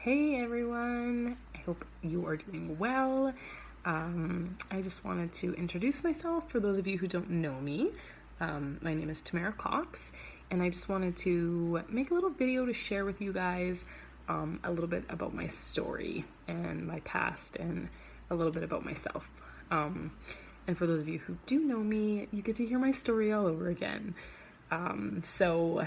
Hey everyone, I hope you are doing well. I just wanted to introduce myself for those of you who don't know me. My name is Tamara Cox, and I just wanted to make a little video to share with you guys a little bit about my story and my past and a little bit about myself. And for those of you who do know me, you get to hear my story all over again. So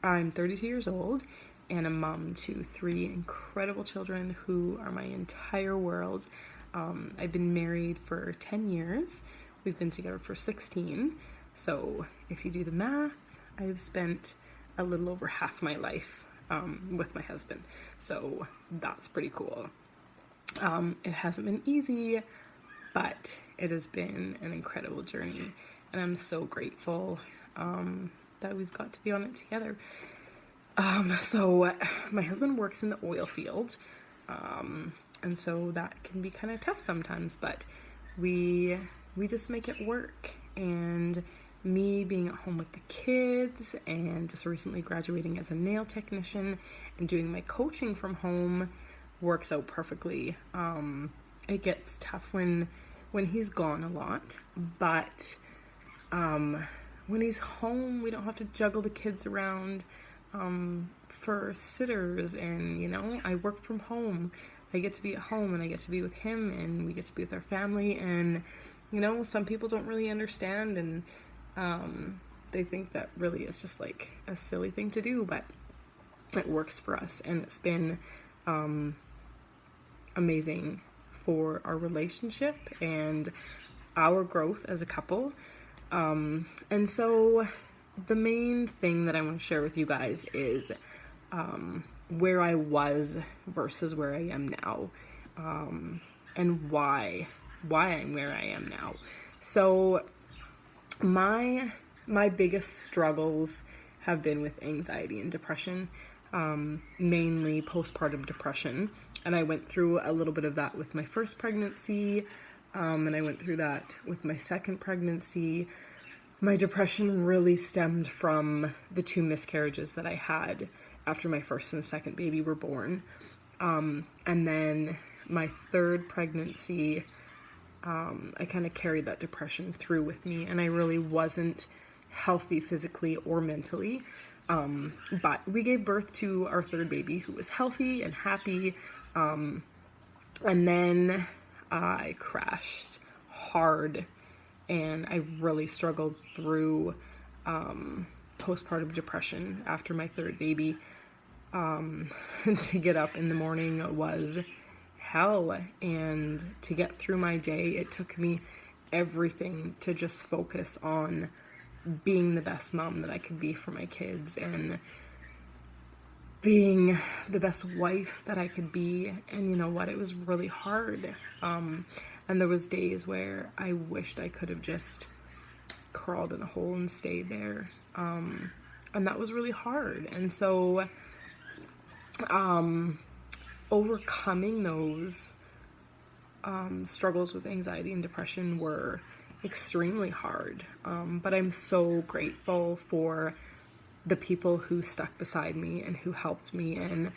I'm 32 years old and a mom to 3 incredible children who are my entire world. I've been married for 10 years. We've been together for 16. So if you do the math, I've spent a little over half my life with my husband. So that's pretty cool. It hasn't been easy, but it has been an incredible journey. And I'm so grateful that we've got to be on it together. So my husband works in the oil field, and so that can be kind of tough sometimes, but we just make it work. And me being at home with the kids and just recently graduating as a nail technician and doing my coaching from home works out perfectly. It gets tough when he's gone a lot, but when he's home, we don't have to juggle the kids around for sitters, and I work from home. I get to be at home and I get to be with him and we get to be with our family, and some people don't really understand, and they think that really it's just like a silly thing to do, but it works for us, and it's been amazing for our relationship and our growth as a couple. And so the main thing that I want to share with you guys is where I was versus where I am now, and why I'm where I am now. So my biggest struggles have been with anxiety and depression, mainly postpartum depression. And I went through a little bit of that with my first pregnancy, and I went through that with my second pregnancy. My depression really stemmed from the 2 miscarriages that I had after my first and second baby were born. And then my third pregnancy, I kind of carried that depression through with me, and I really wasn't healthy physically or mentally. But we gave birth to our third baby, who was healthy and happy. And then I crashed hard, and I really struggled through postpartum depression after my third baby. To get up in the morning was hell, and to get through my day, it took me everything to just focus on being the best mom that I could be for my kids and being the best wife that I could be. And you know what? It was really hard. And there was days where I wished I could have just crawled in a hole and stayed there. And that was really hard. And so overcoming those struggles with anxiety and depression were extremely hard. But I'm so grateful for the people who stuck beside me and who helped me, and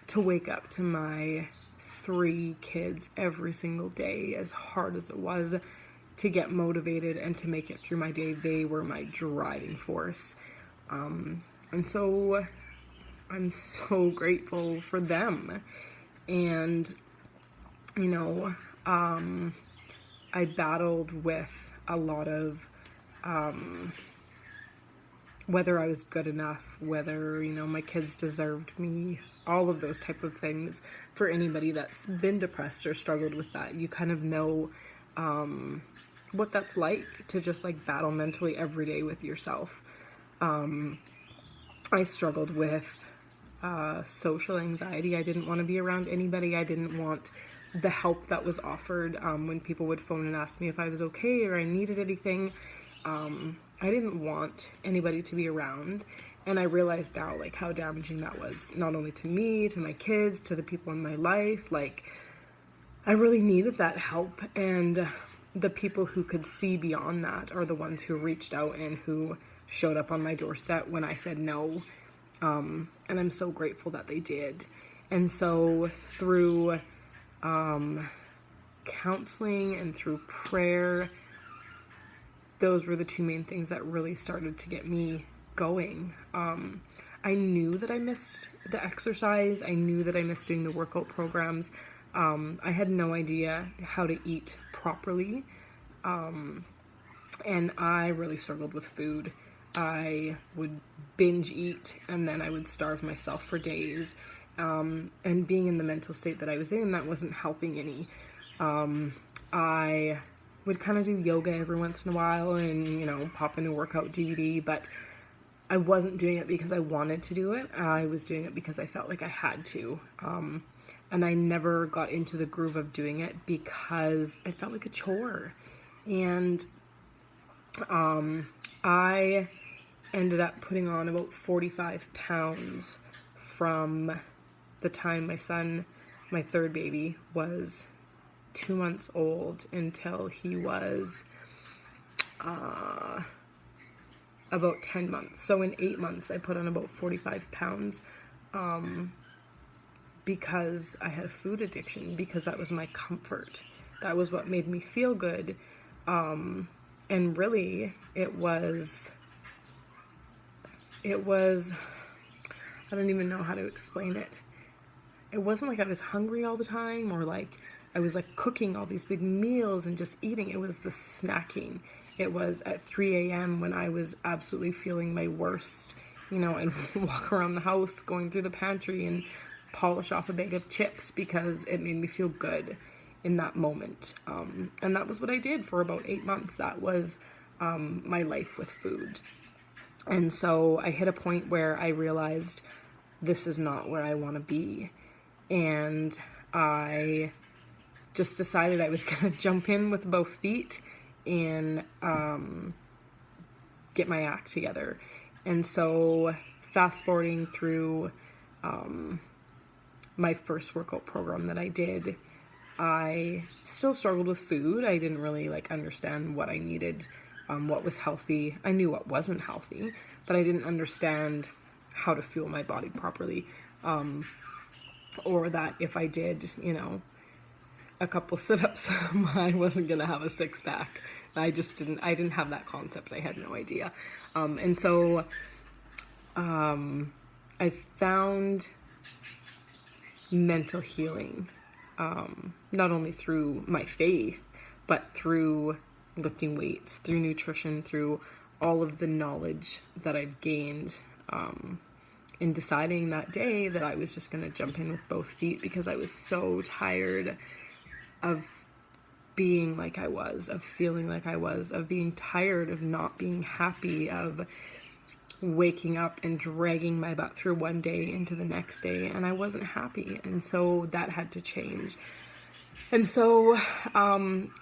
to wake up to my 3 kids every single day, as hard as it was to get motivated and to make it through my day. They were my driving force. And so I'm so grateful for them. And, I battled with a lot of whether I was good enough, whether, my kids deserved me, all of those type of things. For anybody that's been depressed or struggled with that, you kind of know what that's like to just battle mentally every day with yourself. I struggled with social anxiety. I didn't want to be around anybody. I didn't want the help that was offered when people would phone and ask me if I was okay or I needed anything. I didn't want anybody to be around, and I realized now how damaging that was, not only to me, to my kids, to the people in my life. I really needed that help, and the people who could see beyond that are the ones who reached out and who showed up on my doorstep when I said no. And I'm so grateful that they did. And so through counseling and through prayer, those were the two main things that really started to get me going. I knew that I missed the exercise. I knew that I missed doing the workout programs. I had no idea how to eat properly. And I really struggled with food. I would binge eat and then I would starve myself for days. And being in the mental state that I was in, that wasn't helping any. I would kind of do yoga every once in a while and, pop in a workout DVD, but I wasn't doing it because I wanted to do it. I was doing it because I felt like I had to. And I never got into the groove of doing it because it felt like a chore. And I ended up putting on about 45 pounds from the time my third baby, was 2 months old until he was about 10 months. So in 8 months, I put on about 45 pounds because I had a food addiction, because that was my comfort. That was what made me feel good. And really, it was, I don't even know how to explain it. It wasn't like I was hungry all the time, or like I was like cooking all these big meals and just eating. It was the snacking. It was at 3 a.m. when I was absolutely feeling my worst, and walk around the house going through the pantry and polish off a bag of chips because it made me feel good in that moment. And that was what I did for about 8 months. That was my life with food. And so I hit a point where I realized this is not where I want to be. And I just decided I was going to jump in with both feet and get my act together. And so fast forwarding through my first workout program that I did, I still struggled with food. I didn't really understand what I needed, what was healthy. I knew what wasn't healthy, but I didn't understand how to fuel my body properly. Or that if I did, a couple sit-ups, I wasn't going to have a six-pack. I didn't have that concept. I had no idea. And so I found mental healing, not only through my faith, but through lifting weights, through nutrition, through all of the knowledge that I've gained, in deciding that day that I was just going to jump in with both feet, because I was so tired of being like I was, of feeling like I was, of being tired, of not being happy, of waking up and dragging my butt through one day into the next day, and I wasn't happy. And so that had to change. And so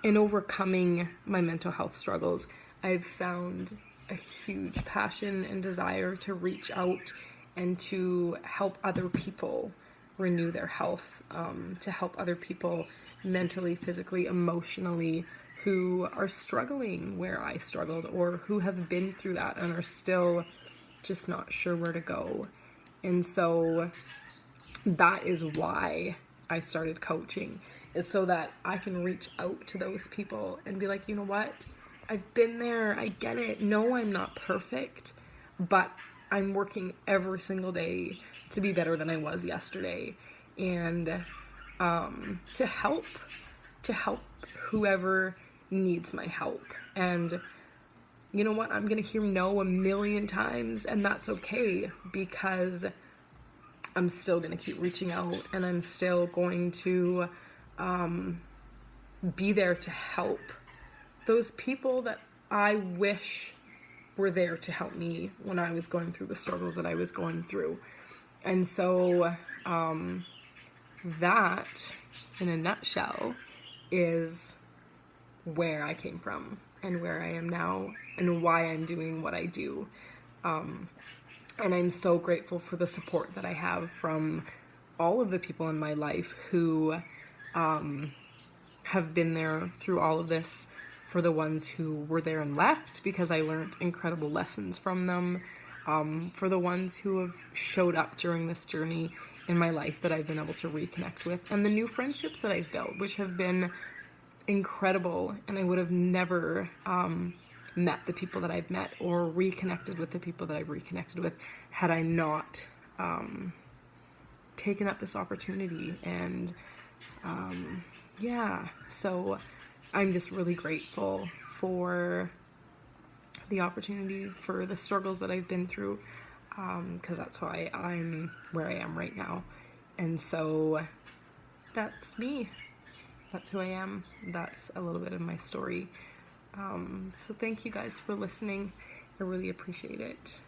in overcoming my mental health struggles, I've found a huge passion and desire to reach out and to help other people renew their health, to help other people mentally, physically, emotionally, who are struggling where I struggled, or who have been through that and are still just not sure where to go. And so that is why I started coaching, is so that I can reach out to those people and be like, you know what? I've been there. I get it. No, I'm not perfect, but I'm working every single day to be better than I was yesterday, and to help whoever needs my help. And you know what? I'm going to hear no a million times, and that's okay, because I'm still going to keep reaching out, and I'm still going to be there to help those people that I wish were there to help me when I was going through the struggles that I was going through. And so that, in a nutshell, is where I came from and where I am now and why I'm doing what I do. And I'm so grateful for the support that I have from all of the people in my life who have been there through all of this, for the ones who were there and left, because I learned incredible lessons from them. for the ones who have showed up during this journey in my life that I've been able to reconnect with, and the new friendships that I've built, which have been incredible. And I would have never met the people that I've met or reconnected with the people that I've reconnected with had I not taken up this opportunity. And so I'm just really grateful for the opportunity, for the struggles that I've been through, because that's why I'm where I am right now. And so that's me. That's who I am. That's a little bit of my story. So thank you guys for listening. I really appreciate it.